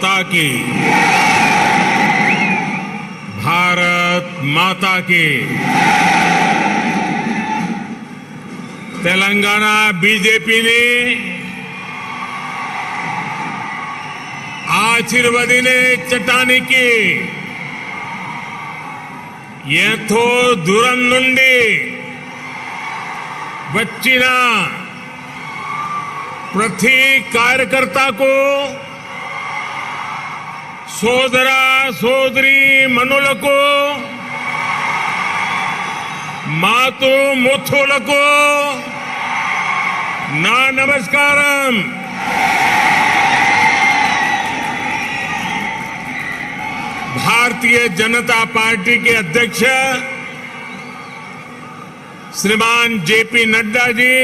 माता की, भारत माता की। तेलंगाना बीजेपी ने ఆశీర్వదినే చట్టానికి ఎంతో దూరం నుండి వచ్చిన ప్రతి కార్యకర్తకు సోదర సోదరి మనులకు మాతృ ముత్తులకు నా నమస్కారం। भारतीय जनता पार्टी के अध्यक्ष श्रीमान जेपी नड्डा जी,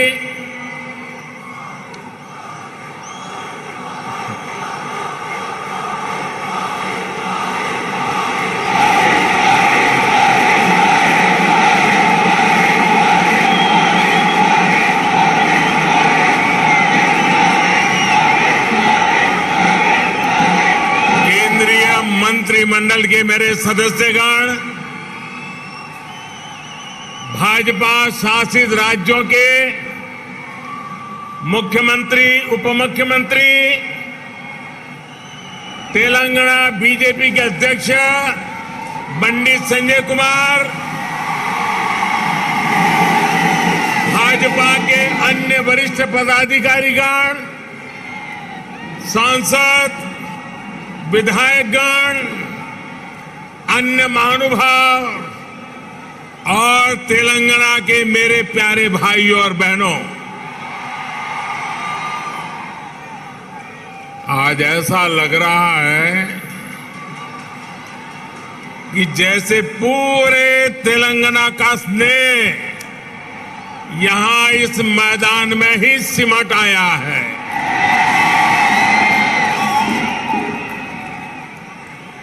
मंत्रिमंडल के मेरे सदस्यगण, भाजपा शासित राज्यों के मुख्यमंत्री, उपमुख्यमंत्री, तेलंगाना बीजेपी के अध्यक्ष पंडित संजय कुमार, भाजपा के अन्य वरिष्ठ पदाधिकारीगण, सांसद, विधायकगण, अन्य महानुभाव और तेलंगाना के मेरे प्यारे भाइयों और बहनों, आज ऐसा लग रहा है कि जैसे पूरे तेलंगाना का स्नेह यहां इस मैदान में ही सिमट आया है।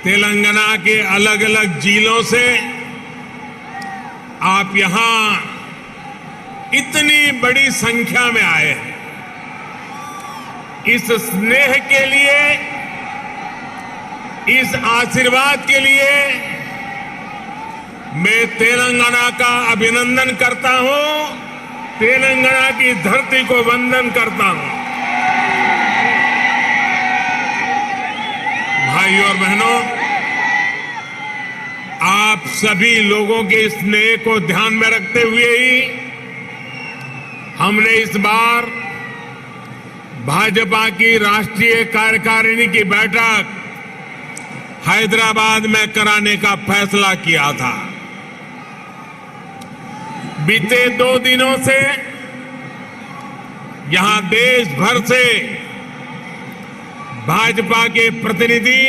तेलंगाना के अलग अलग जिलों से आप यहां इतनी बड़ी संख्या में आए हैं। इस स्नेह के लिए, इस आशीर्वाद के लिए मैं तेलंगाना का अभिनंदन करता हूं, तेलंगाना की धरती को वंदन करता हूं। भाइयों और बहनों, आप सभी लोगों के स्नेह को ध्यान में रखते हुए ही हमने इस बार भाजपा की राष्ट्रीय कार्यकारिणी की बैठक हैदराबाद में कराने का फैसला किया था। बीते 2 दिनों से यहां देश भर से भाजपा के प्रतिनिधि,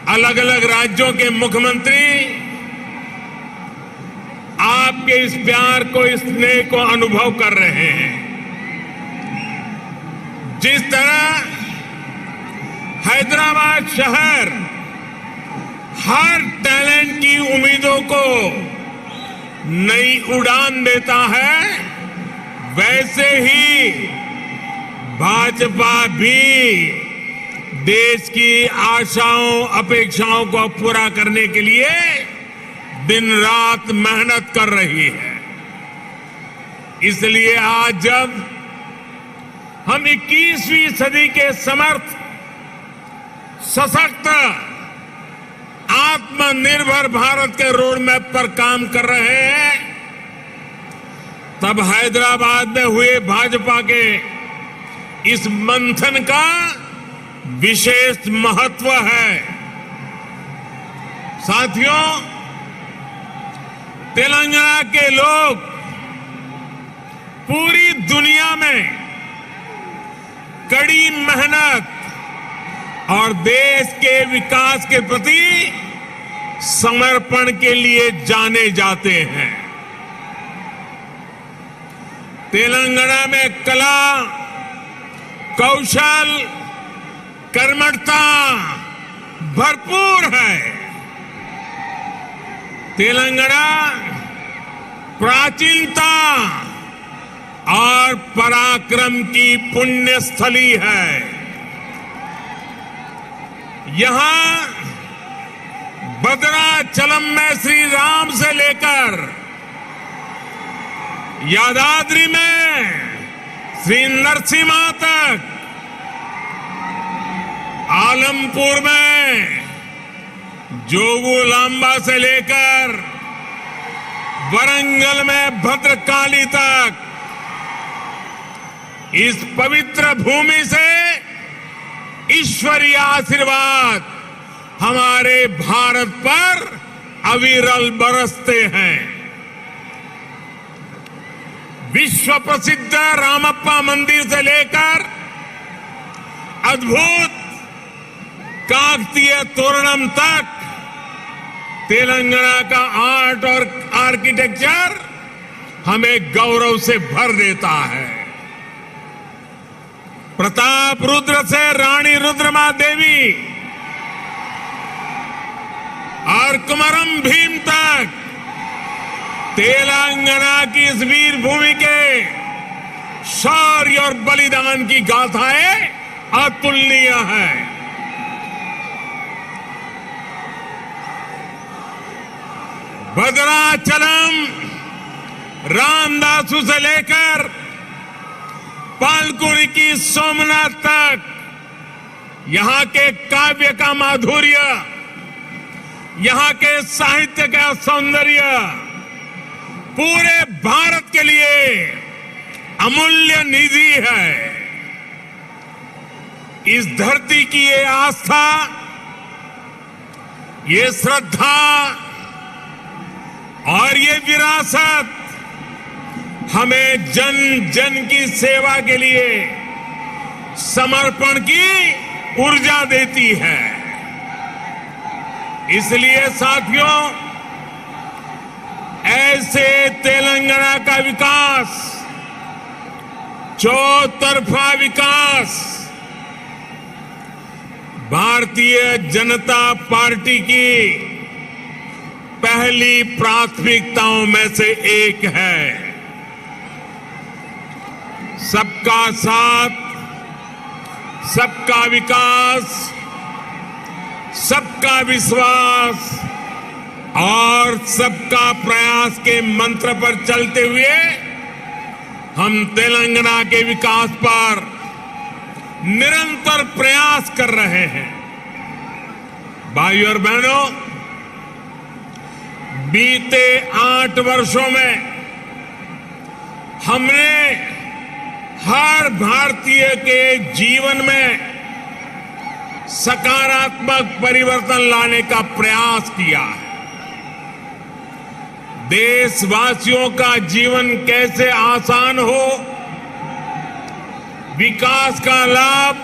अलग अलग राज्यों के मुख्यमंत्री आपके इस प्यार को, इस स्नेह को अनुभव कर रहे हैं। जिस तरह हैदराबाद शहर हर टैलेंट की उम्मीदों को नई उड़ान देता है, वैसे ही भाजपा भी देश की आशाओं, अपेक्षाओं को पूरा करने के लिए दिन रात मेहनत कर रही है। इसलिए आज जब हम 21वीं सदी के समर्थ, सशक्त, आत्मनिर्भर भारत के रोड मैप पर काम कर रहे हैं, तब हैदराबाद में हुए भाजपा के इस मंथन का विशेष महत्व है। साथियों, तेलंगाना के लोग पूरी दुनिया में कड़ी मेहनत और देश के विकास के प्रति समर्पण के लिए जाने जाते हैं। तेलंगाना में कला, कौशल, कर्मठता भरपूर है। तेलंगाना प्राचीनता और पराक्रम की पुण्य स्थली है। यहां भद्राचलम में श्री राम से लेकर यादाद्री में श्री नरसिम्हा तक, आलमपुर में जोगुलांबा से लेकर वरंगल में भद्रकाली तक इस पवित्र भूमि से ईश्वरीय आशीर्वाद हमारे भारत पर अविरल बरसते हैं। विश्व प्रसिद्ध रामप्पा मंदिर से लेकर अद्भुत काकतीय तोरणम तक तेलंगाना का आर्ट और आर्किटेक्चर हमें गौरव से भर देता है। प्रताप रुद्र से रानी रुद्रमा देवी और कुमरम भीम तक तेलंगाना की इस वीर भूमि के शौर्य और बलिदान की गाथाएं अतुलनीय हैं। भद्राचलम रामदासु से लेकर पालकुरी की सोमनाथ तक यहां के काव्य का माधुर्य, यहां के साहित्य का सौंदर्य पूरे भारत के लिए अमूल्य निधि है। इस धरती की ये आस्था, ये श्रद्धा और ये विरासत हमें जन जन की सेवा के लिए समर्पण की ऊर्जा देती है। इसलिए साथियों, ऐसे तेलंगाना का विकास, चौतरफा विकास भारतीय जनता पार्टी की पहली प्राथमिकताओं में से एक है। सबका साथ, सबका विकास, सबका विश्वास और सबका प्रयास के मंत्र पर चलते हुए हम तेलंगाना के विकास पर निरंतर प्रयास कर रहे हैं। भाइयों और बहनों, बीते 8 वर्षों में हमने हर भारतीय के जीवन में सकारात्मक परिवर्तन लाने का प्रयास किया है। देशवासियों का जीवन कैसे आसान हो, विकास का लाभ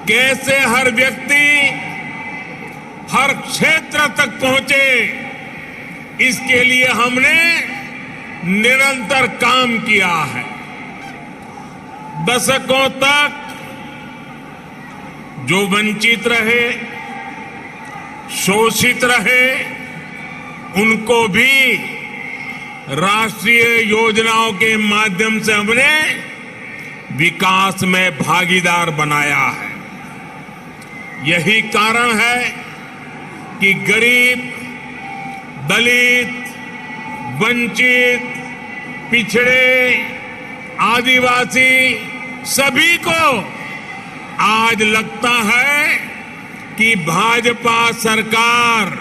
कैसे हर व्यक्ति, हर क्षेत्र तक पहुंचे, इसके लिए हमने निरंतर काम किया है। दशकों तक जो वंचित रहे, शोषित रहे, उनको भी राष्ट्रीय योजनाओं के माध्यम से हमने विकास में भागीदार बनाया है। यही कारण है कि गरीब, दलित, वंचित, पिछड़े, आदिवासी सभी को आज लगता है कि भाजपा सरकार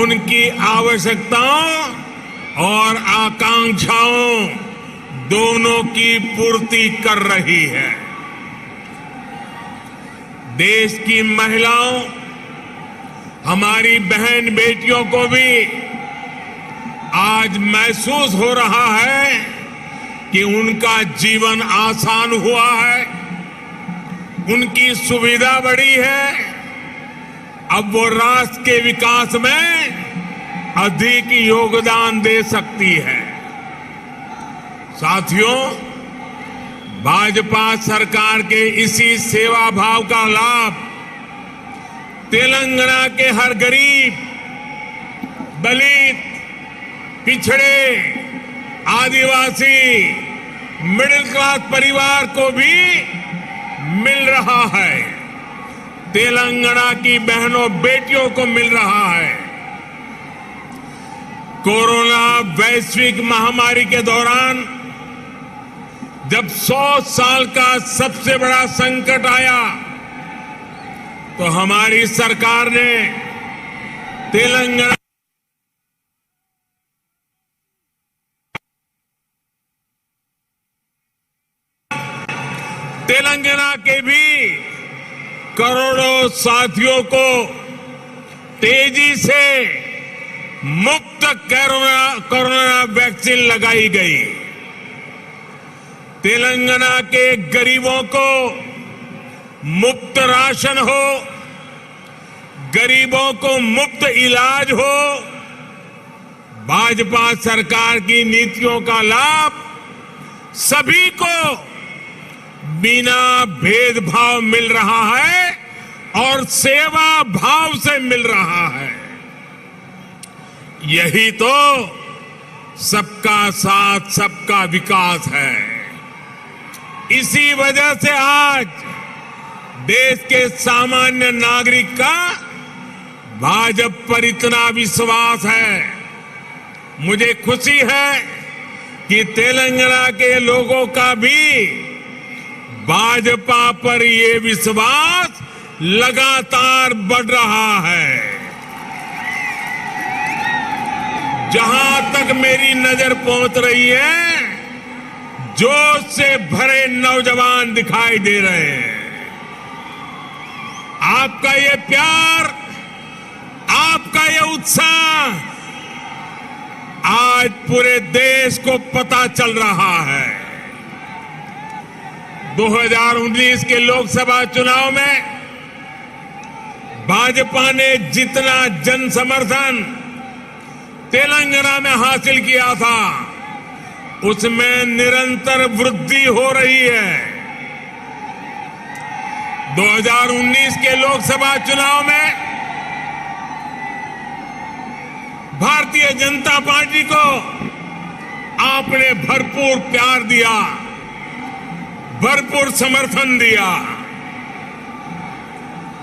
उनकी आवश्यकताओं और आकांक्षाओं दोनों की पूर्ति कर रही है। देश की महिलाओं, हमारी बहन बेटियों को भी आज महसूस हो रहा है कि उनका जीवन आसान हुआ है, उनकी सुविधा बढ़ी है। अब वो राष्ट्र के विकास में अधिक योगदान दे सकती है। साथियों, भाजपा सरकार के इसी सेवा भाव का लाभ तेलंगाना के हर गरीब, दलित, पिछड़े, आदिवासी, मिडिल क्लास परिवार को भी मिल रहा है। तेलंगाना की बहनों बेटियों को मिल रहा है। कोरोना वैश्विक महामारी के दौरान जब 100 साल का सबसे बड़ा संकट आया तो हमारी सरकार ने तेलंगाना के भी करोड़ों साथियों को तेजी से मुफ्त कोरोना वैक्सीन लगाई गई। तेलंगाना के गरीबों को मुफ्त राशन हो, गरीबों को मुफ्त इलाज हो, भाजपा सरकार की नीतियों का लाभ सभी को बिना भेदभाव मिल रहा है और सेवा भाव से मिल रहा है। यही तो सबका साथ सबका विकास है। इसी वजह से आज देश के सामान्य नागरिक का भाजपा पर इतना विश्वास है। मुझे खुशी है कि तेलंगाना के लोगों का भी भाजपा पर ये विश्वास लगातार बढ़ रहा है। जहां तक मेरी नजर पहुंच रही है, जोश से भरे नौजवान दिखाई दे रहे हैं। आपका ये प्यार, आपका ये उत्साह आज पूरे देश को पता चल रहा है। 2019 के लोकसभा चुनाव में भाजपा ने जितना जन समर्थन तेलंगाना में हासिल किया था, उसमें निरंतर वृद्धि हो रही है। 2019 के लोकसभा चुनाव में भारतीय जनता पार्टी को आपने भरपूर प्यार दिया, भरपूर समर्थन दिया।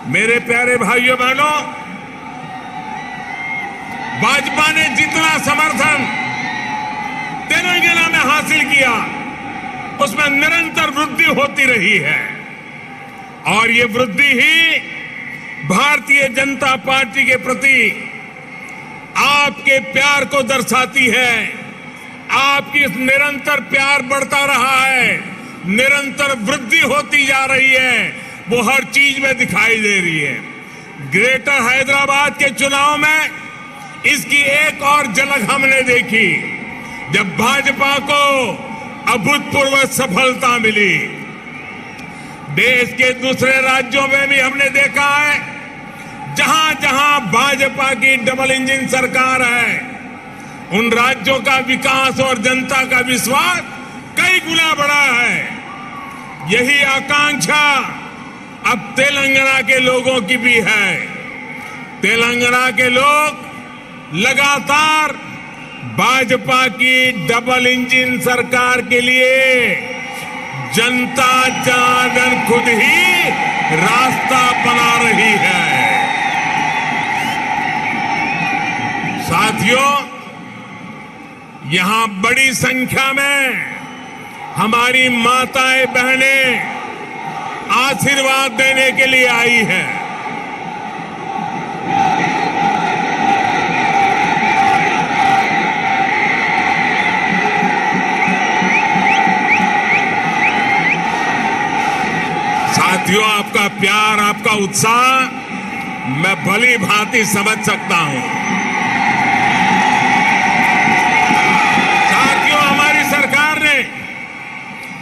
मेरे प्यारे भाइयों बहनों, भाजपा ने जितना समर्थन तेलंगाना में हासिल किया, उसमें निरंतर वृद्धि होती रही है और ये वृद्धि ही भारतीय जनता पार्टी के प्रति आपके प्यार को दर्शाती है। आपकी इस निरंतर प्यार बढ़ता रहा है, निरंतर वृद्धि होती जा रही है, वो हर चीज में दिखाई दे रही है। ग्रेटर हैदराबाद के चुनाव में इसकी एक और झलक हमने देखी, जब भाजपा को अभूतपूर्व सफलता मिली। देश के दूसरे राज्यों में भी हमने देखा है, जहां जहां भाजपा की डबल इंजन सरकार है, उन राज्यों का विकास और जनता का विश्वास कई गुना बढ़ा है। यही आकांक्षा अब तेलंगाना के लोगों की भी है। तेलंगाना के लोग लगातार भाजपा की डबल इंजन सरकार के लिए जनता जनार्दन खुद ही रास्ता बना रही है। साथियों, यहां बड़ी संख्या में हमारी माताएं बहनें आशीर्वाद देने के लिए आई हैं। साथियों, आपका प्यार, आपका उत्साह मैं भली भांति समझ सकता हूं। साथियों, हमारी सरकार ने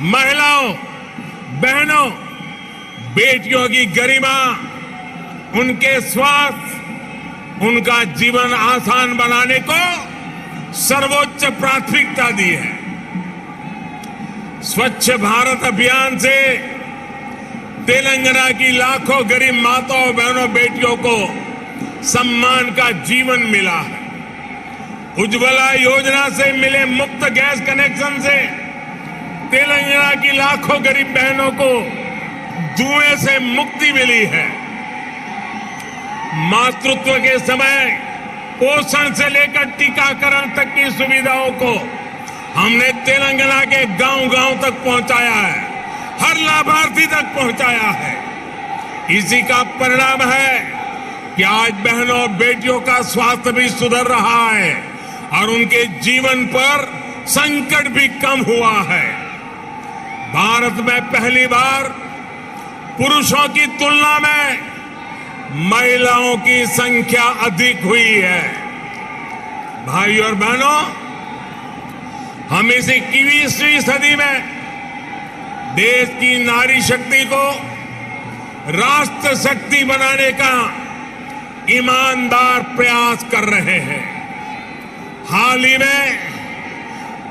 महिलाओं, बहनों, बेटियों की गरिमा, उनके स्वास्थ्य, उनका जीवन आसान बनाने को सर्वोच्च प्राथमिकता दी है। स्वच्छ भारत अभियान से तेलंगाना की लाखों गरीब माताओं, बहनों, बेटियों को सम्मान का जीवन मिला है। उज्ज्वला योजना से मिले मुफ्त गैस कनेक्शन से तेलंगाना की लाखों गरीब बहनों को धुएं से मुक्ति मिली है। मातृत्व के समय पोषण से लेकर टीकाकरण तक की सुविधाओं को हमने तेलंगाना के गांव-गांव तक पहुंचाया है, हर लाभार्थी तक पहुंचाया है। इसी का परिणाम है कि आज बहनों और बेटियों का स्वास्थ्य भी सुधर रहा है और उनके जीवन पर संकट भी कम हुआ है। भारत में पहली बार पुरुषों की तुलना में महिलाओं की संख्या अधिक हुई है। भाइयों और बहनों, हम इस 21वीं सदी में देश की नारी शक्ति को राष्ट्र शक्ति बनाने का ईमानदार प्रयास कर रहे हैं। हाल ही में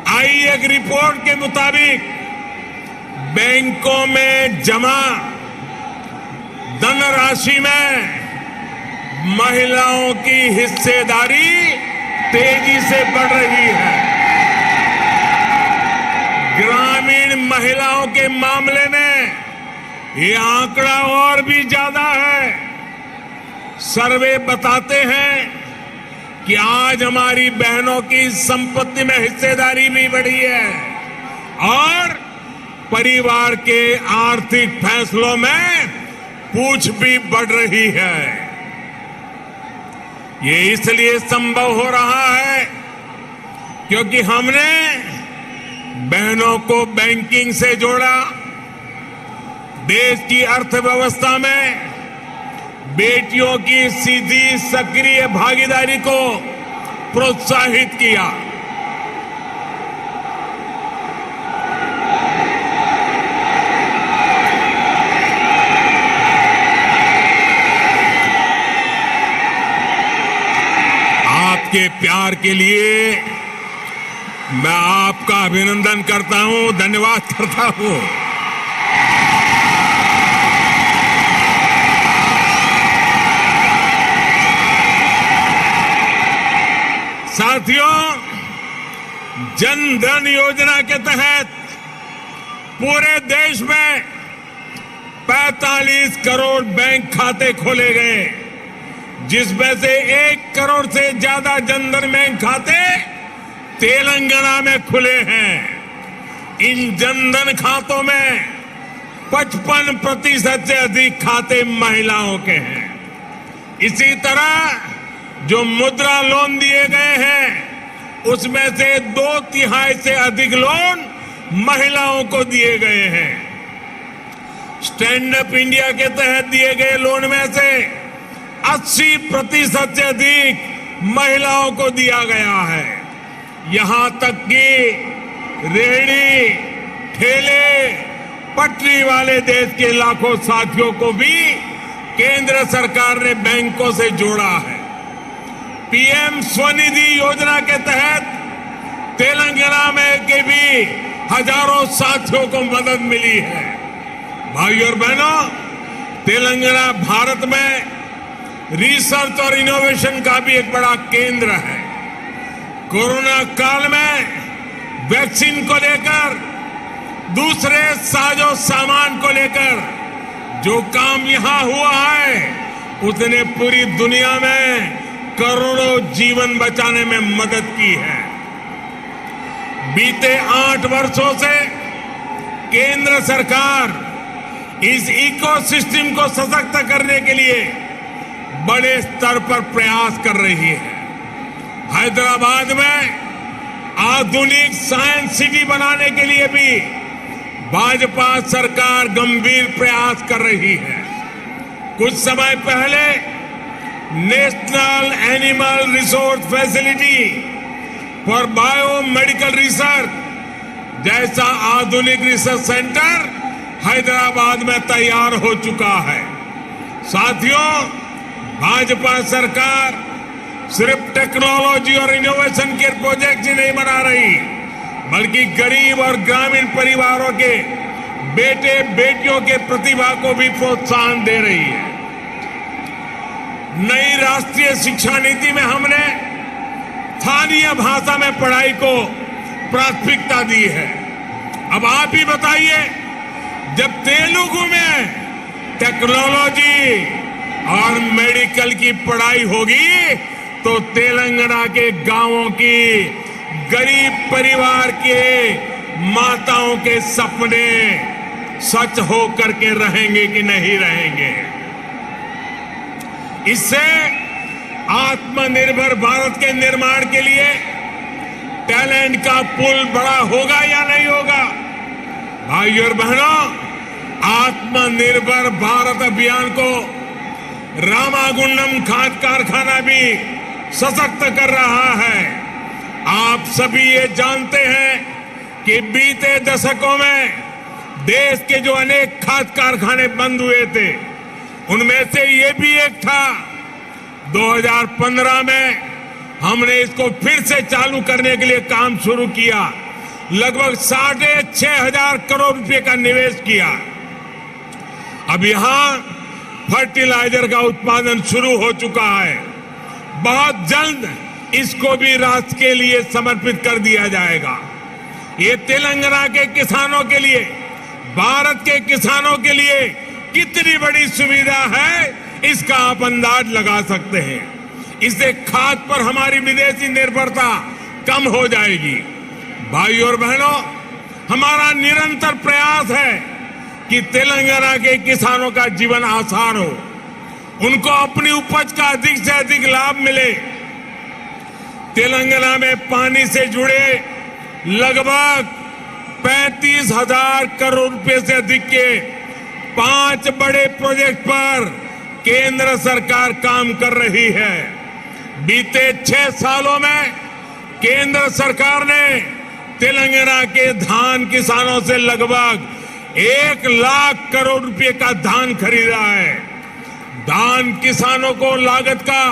आई एक रिपोर्ट के मुताबिक बैंकों में जमा धनराशि में महिलाओं की हिस्सेदारी तेजी से बढ़ रही है। ग्रामीण महिलाओं के मामले में ये आंकड़ा और भी ज्यादा है। सर्वे बताते हैं कि आज हमारी बहनों की संपत्ति में हिस्सेदारी भी बढ़ी है और परिवार के आर्थिक फैसलों में पूछ भी बढ़ रही है। ये इसलिए संभव हो रहा है क्योंकि हमने बहनों को बैंकिंग से जोड़ा, देश की अर्थव्यवस्था में बेटियों की सीधी सक्रिय भागीदारी को प्रोत्साहित किया। आपके प्यार के लिए मैं आपका अभिनंदन करता हूं, धन्यवाद करता हूं। साथियों, जन धन योजना के तहत पूरे देश में 45 करोड़ बैंक खाते खोले गए, जिसमें से 1 करोड़ से ज्यादा जनधन बैंक खाते तेलंगाना में खुले हैं। इन जनधन खातों में 55% से अधिक खाते महिलाओं के हैं। इसी तरह जो मुद्रा लोन दिए गए हैं उसमें से 2/3 से अधिक लोन महिलाओं को दिए गए हैं। स्टैंड अप इंडिया के तहत दिए गए लोन में से 80% से अधिक महिलाओं को दिया गया है। यहां तक कि रेहड़ी, ठेले, पटरी वाले देश के लाखों साथियों को भी केंद्र सरकार ने बैंकों से जोड़ा है। पीएम स्वनिधि योजना के तहत तेलंगाना में के भी हजारों साथियों को मदद मिली है। भाइयों और बहनों, तेलंगाना भारत में रिसर्च और इनोवेशन का भी एक बड़ा केंद्र है। कोरोना काल में वैक्सीन को लेकर, दूसरे साजो सामान को लेकर जो काम यहां हुआ है उसने पूरी दुनिया में करोड़ों जीवन बचाने में मदद की है। बीते 8 वर्षों से केंद्र सरकार इस इकोसिस्टम को सशक्त करने के लिए बड़े स्तर पर प्रयास कर रही है। हैदराबाद में आधुनिक साइंस सिटी बनाने के लिए भी भाजपा सरकार गंभीर प्रयास कर रही है। कुछ समय पहले national animal resource facility for biomedical research जैसा आधुनिक रिसर्च सेंटर हैदराबाद में तैयार हो चुका है। साथियों, भाजपा सरकार सिर्फ टेक्नोलॉजी और इनोवेशन के प्रोजेक्ट ही नहीं बना रही, बल्कि गरीब और ग्रामीण परिवारों के बेटे बेटियों के प्रतिभा को भी प्रोत्साहन दे रही है। नई राष्ट्रीय शिक्षा नीति में हमने स्थानीय भाषा में पढ़ाई को प्राथमिकता दी है। अब आप ही बताइए, जब तेलुगु में टेक्नोलॉजी और मेडिकल की पढ़ाई होगी तो तेलंगाना के गांवों की गरीब परिवार के माताओं के सपने सच हो करके रहेंगे कि नहीं रहेंगे। इससे आत्मनिर्भर भारत के निर्माण के लिए टैलेंट का पुल बड़ा होगा या नहीं होगा? भाइयों और बहनों, आत्मनिर्भर भारत अभियान को रामागुंडम खाद कारखाना भी सशक्त कर रहा है। आप सभी ये जानते हैं कि बीते दशकों में देश के जो अनेक खाद कारखाने बंद हुए थे, उनमें से ये भी एक था। 2015 में हमने इसको फिर से चालू करने के लिए काम शुरू किया। लगभग 6,500 करोड़ रुपए का निवेश किया। अब यहां फर्टिलाइजर का उत्पादन शुरू हो चुका है। बहुत जल्द इसको भी राष्ट्र के लिए समर्पित कर दिया जाएगा। ये तेलंगाना के किसानों के लिए, भारत के किसानों के लिए कितनी बड़ी सुविधा है, इसका आप अंदाज लगा सकते हैं। इससे खाद पर हमारी विदेशी निर्भरता कम हो जाएगी। भाइयों और बहनों, हमारा निरंतर प्रयास है कि तेलंगाना के किसानों का जीवन आसान हो, उनको अपनी उपज का अधिक से अधिक लाभ मिले। तेलंगाना में पानी से जुड़े लगभग 35,000 करोड़ रुपए से अधिक के 5 बड़े प्रोजेक्ट पर केंद्र सरकार काम कर रही है। बीते 6 सालों में केंद्र सरकार ने तेलंगाना के धान किसानों से लगभग 1 लाख करोड़ रुपए का धान खरीदा है। धान किसानों को लागत का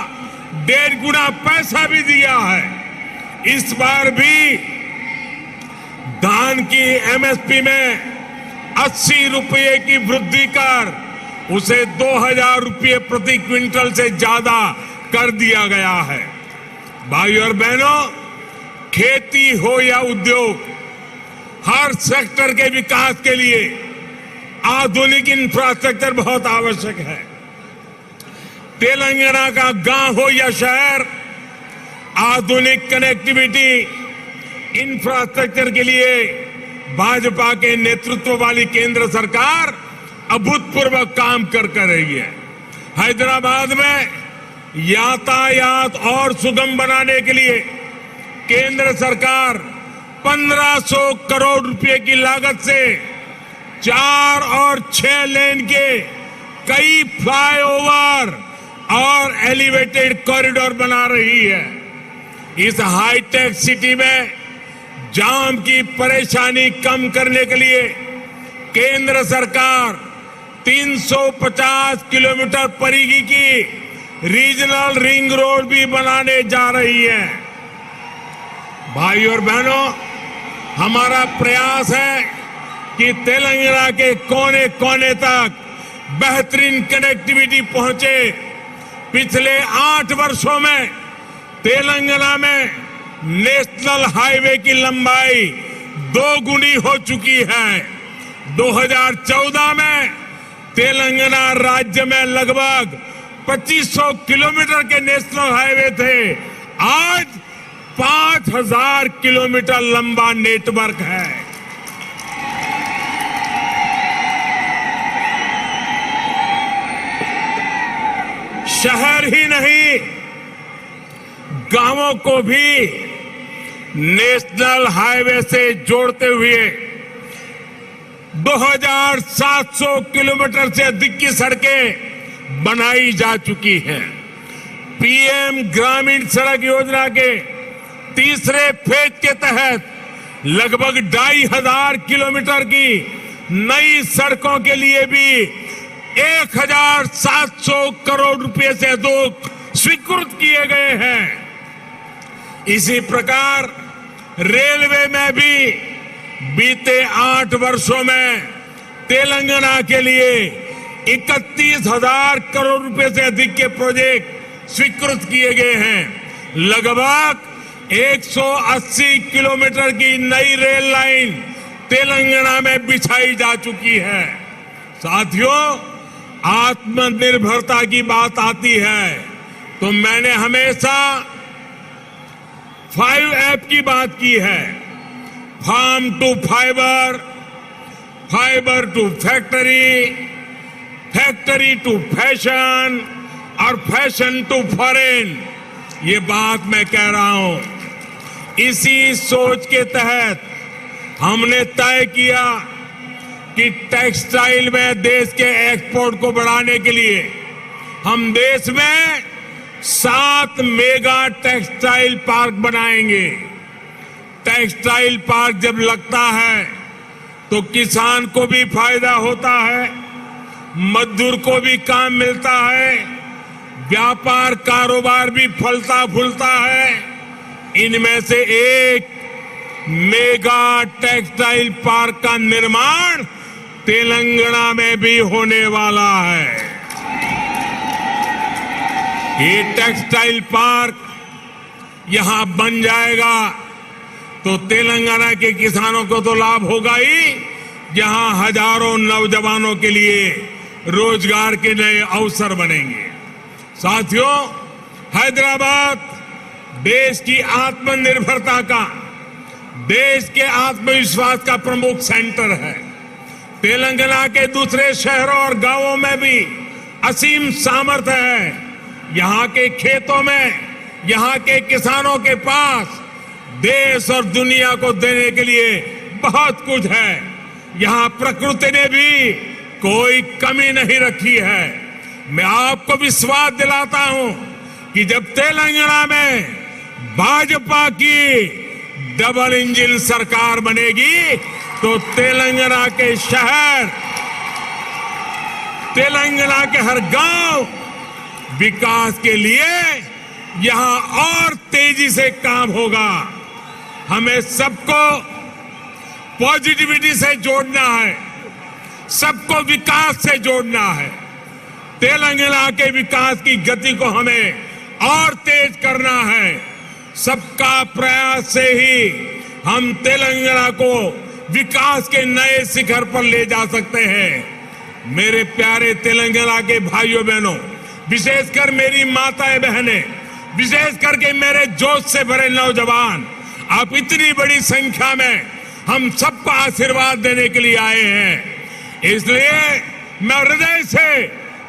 1.5 गुना पैसा भी दिया है। इस बार भी धान की एमएसपी में 80 रुपये की वृद्धि कर उसे 2,000 रुपये प्रति क्विंटल से ज्यादा कर दिया गया है। भाइयों और बहनों, खेती हो या उद्योग, हर सेक्टर के विकास के लिए आधुनिक इंफ्रास्ट्रक्चर बहुत आवश्यक है। तेलंगाना का गांव हो या शहर, आधुनिक कनेक्टिविटी इंफ्रास्ट्रक्चर के लिए भाजपा के नेतृत्व वाली केंद्र सरकार अभूतपूर्व काम कर रही है। हैदराबाद में यातायात और सुगम बनाने के लिए केंद्र सरकार 1,500 करोड़ रुपए की लागत से 4 और 6 लेन के कई फ्लाईओवर और एलिवेटेड कॉरिडोर बना रही है। इस हाईटेक सिटी में जाम की परेशानी कम करने के लिए केंद्र सरकार 350 किलोमीटर परिधि की रीजनल रिंग रोड भी बनाने जा रही है। भाइयों और बहनों, हमारा प्रयास है कि तेलंगाना के कोने कोने तक बेहतरीन कनेक्टिविटी पहुंचे। पिछले 8 वर्षों में तेलंगाना में नेशनल हाईवे की लंबाई 2 गुनी हो चुकी है। 2014 में तेलंगाना राज्य में लगभग 2500 किलोमीटर के नेशनल हाईवे थे। आज 5,000 किलोमीटर लंबा नेटवर्क है। शहर ही नहीं, गांवों को भी नेशनल हाईवे से जोड़ते हुए 2,700 किलोमीटर से अधिक की सड़कें बनाई जा चुकी हैं। पीएम ग्रामीण सड़क योजना के तीसरे फेज के तहत लगभग 2,500 किलोमीटर की नई सड़कों के लिए भी 1,700 करोड़ रुपए से अधिक स्वीकृत किए गए हैं। इसी प्रकार रेलवे में भी बीते 8 वर्षों में तेलंगाना के लिए 31,000 करोड़ रुपए से अधिक के प्रोजेक्ट स्वीकृत किए गए हैं। लगभग 180 किलोमीटर की नई रेल लाइन तेलंगाना में बिछाई जा चुकी है। साथियों, आत्मनिर्भरता की बात आती है तो मैंने हमेशा 5F की बात की है। Farm to fibre, fibre to factory, factory to fashion और फैशन टू फॉरेन। ये बात मैं कह रहा हूं। इसी सोच के तहत हमने तय किया कि टेक्सटाइल में देश के एक्सपोर्ट को बढ़ाने के लिए हम देश में 7 मेगा टेक्सटाइल पार्क बनाएंगे। टेक्सटाइल पार्क जब लगता है तो किसान को भी फायदा होता है, मजदूर को भी काम मिलता है, व्यापार कारोबार भी फलता फूलता है। इनमें से एक मेगा टेक्सटाइल पार्क का निर्माण तेलंगाना में भी होने वाला है। ये टेक्सटाइल पार्क यहां बन जाएगा तो तेलंगाना के किसानों को तो लाभ होगा ही, जहां हजारों नौजवानों के लिए रोजगार के नए अवसर बनेंगे। साथियों, हैदराबाद देश की आत्मनिर्भरता का, देश के आत्मविश्वास का प्रमुख सेंटर है। तेलंगाना के दूसरे शहरों और गांवों में भी असीम सामर्थ्य है। यहां के खेतों में, यहां के किसानों के पास देश और दुनिया को देने के लिए बहुत कुछ है। यहां प्रकृति ने भी कोई कमी नहीं रखी है। मैं आपको विश्वास दिलाता हूं कि जब तेलंगाना में भाजपा की डबल इंजन सरकार बनेगी तो तेलंगाना के शहर, तेलंगाना के हर गांव विकास के लिए यहां और तेजी से काम होगा। हमें सबको पॉजिटिविटी से जोड़ना है, सबको विकास से जोड़ना है। तेलंगाना के विकास की गति को हमें और तेज करना है। सबका प्रयास से ही हम तेलंगाना को विकास के नए शिखर पर ले जा सकते हैं। मेरे प्यारे तेलंगाना के भाइयों बहनों, विशेषकर मेरी माताएं बहनें, विशेष करके मेरे जोश से भरे नौजवान, आप इतनी बड़ी संख्या में हम सबको आशीर्वाद देने के लिए आए हैं। इसलिए मैं हृदय से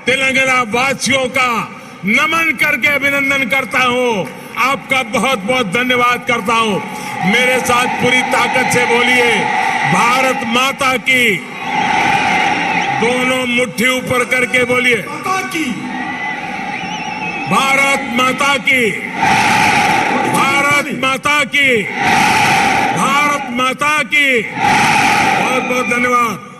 तेलंगाना वासियों का नमन करके अभिनंदन करता हूं। आपका बहुत बहुत धन्यवाद करता हूं। मेरे साथ पूरी ताकत से बोलिए, भारत माता की। दोनों मुट्ठी ऊपर करके बोलिए, भारत माता की, भारत माता की, भारत माता की। बहुत बहुत धन्यवाद।